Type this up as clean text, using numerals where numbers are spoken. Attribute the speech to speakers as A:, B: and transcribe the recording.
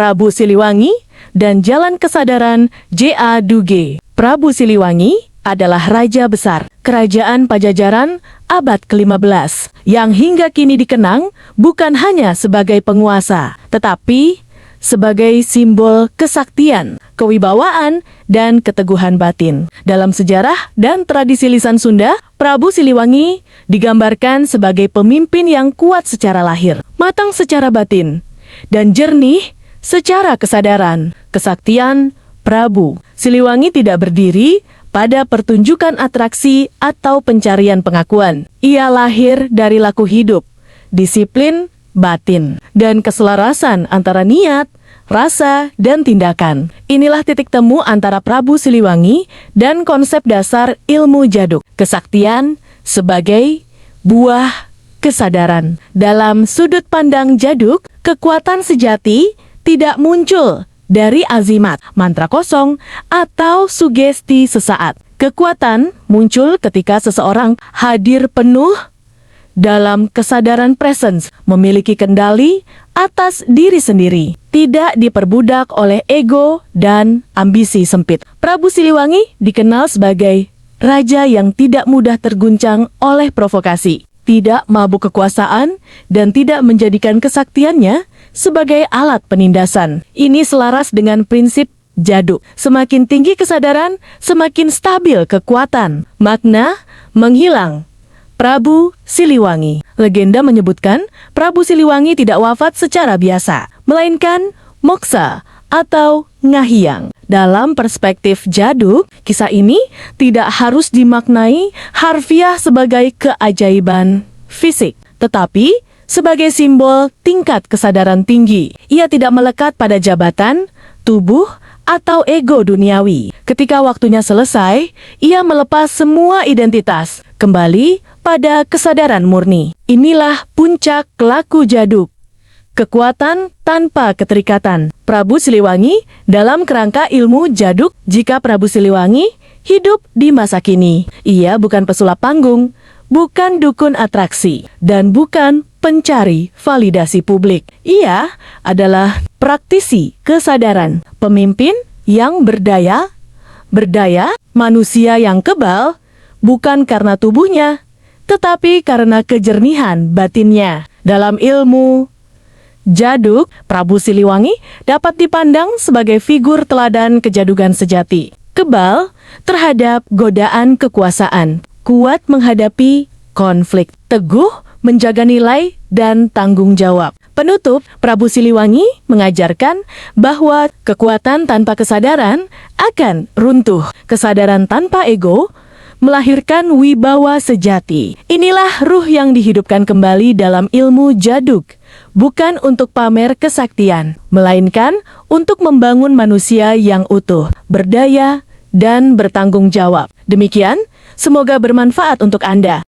A: Prabu Siliwangi, dan Jalan Kesadaran J.A. Duge. Prabu Siliwangi adalah raja besar Kerajaan Pajajaran abad ke-15 yang hingga kini dikenang bukan hanya sebagai penguasa, tetapi sebagai simbol kesaktian, kewibawaan, dan keteguhan batin. Dalam sejarah dan tradisi lisan Sunda, Prabu Siliwangi digambarkan sebagai pemimpin yang kuat secara lahir, matang secara batin, dan jernih secara kesadaran. Kesaktian Prabu Siliwangi tidak berdiri pada pertunjukan atraksi atau pencarian pengakuan. Ia lahir dari laku hidup, disiplin batin, dan keselarasan antara niat, rasa, dan tindakan. Inilah titik temu antara Prabu Siliwangi dan konsep dasar ilmu jaduk. Kesaktian sebagai buah kesadaran. Dalam sudut pandang jaduk, kekuatan sejati tidak muncul dari azimat, mantra kosong, atau sugesti sesaat. Kekuatan muncul ketika seseorang hadir penuh dalam kesadaran presence, memiliki kendali atas diri sendiri, tidak diperbudak oleh ego dan ambisi sempit. Prabu Siliwangi dikenal sebagai raja yang tidak mudah terguncang oleh provokasi, tidak mabuk kekuasaan, dan tidak menjadikan kesaktiannya sebagai alat penindasan. Ini selaras dengan prinsip jaduk. Semakin tinggi kesadaran, semakin stabil kekuatan. Makna menghilang. Prabu Siliwangi. Legenda menyebutkan Prabu Siliwangi tidak wafat secara biasa, melainkan moksa atau ngahiang. Dalam perspektif jaduk, kisah ini tidak harus dimaknai harfiah sebagai keajaiban fisik, tetapi sebagai simbol tingkat kesadaran tinggi. Ia tidak melekat pada jabatan, tubuh, atau ego duniawi. Ketika waktunya selesai, ia melepas semua identitas, kembali pada kesadaran murni. Inilah puncak laku jaduk. Kekuatan tanpa keterikatan. Prabu Siliwangi dalam kerangka ilmu jaduk. Jika Prabu Siliwangi hidup di masa kini, ia bukan pesulap panggung, bukan dukun atraksi, dan bukan pencari validasi publik. Ia adalah praktisi kesadaran, pemimpin yang berdaya, manusia yang kebal, bukan karena tubuhnya, tetapi karena kejernihan batinnya. Dalam ilmu jaduk, Prabu Siliwangi dapat dipandang sebagai figur teladan kejadukan sejati. Kebal terhadap godaan kekuasaan, kuat menghadapi konflik, teguh menjaga nilai dan tanggung jawab. Penutup, Prabu Siliwangi mengajarkan bahwa kekuatan tanpa kesadaran akan runtuh. Kesadaran tanpa ego melahirkan wibawa sejati. Inilah ruh yang dihidupkan kembali dalam ilmu jaduk, bukan untuk pamer kesaktian, melainkan untuk membangun manusia yang utuh, berdaya, dan bertanggung jawab. Demikian, semoga bermanfaat untuk Anda.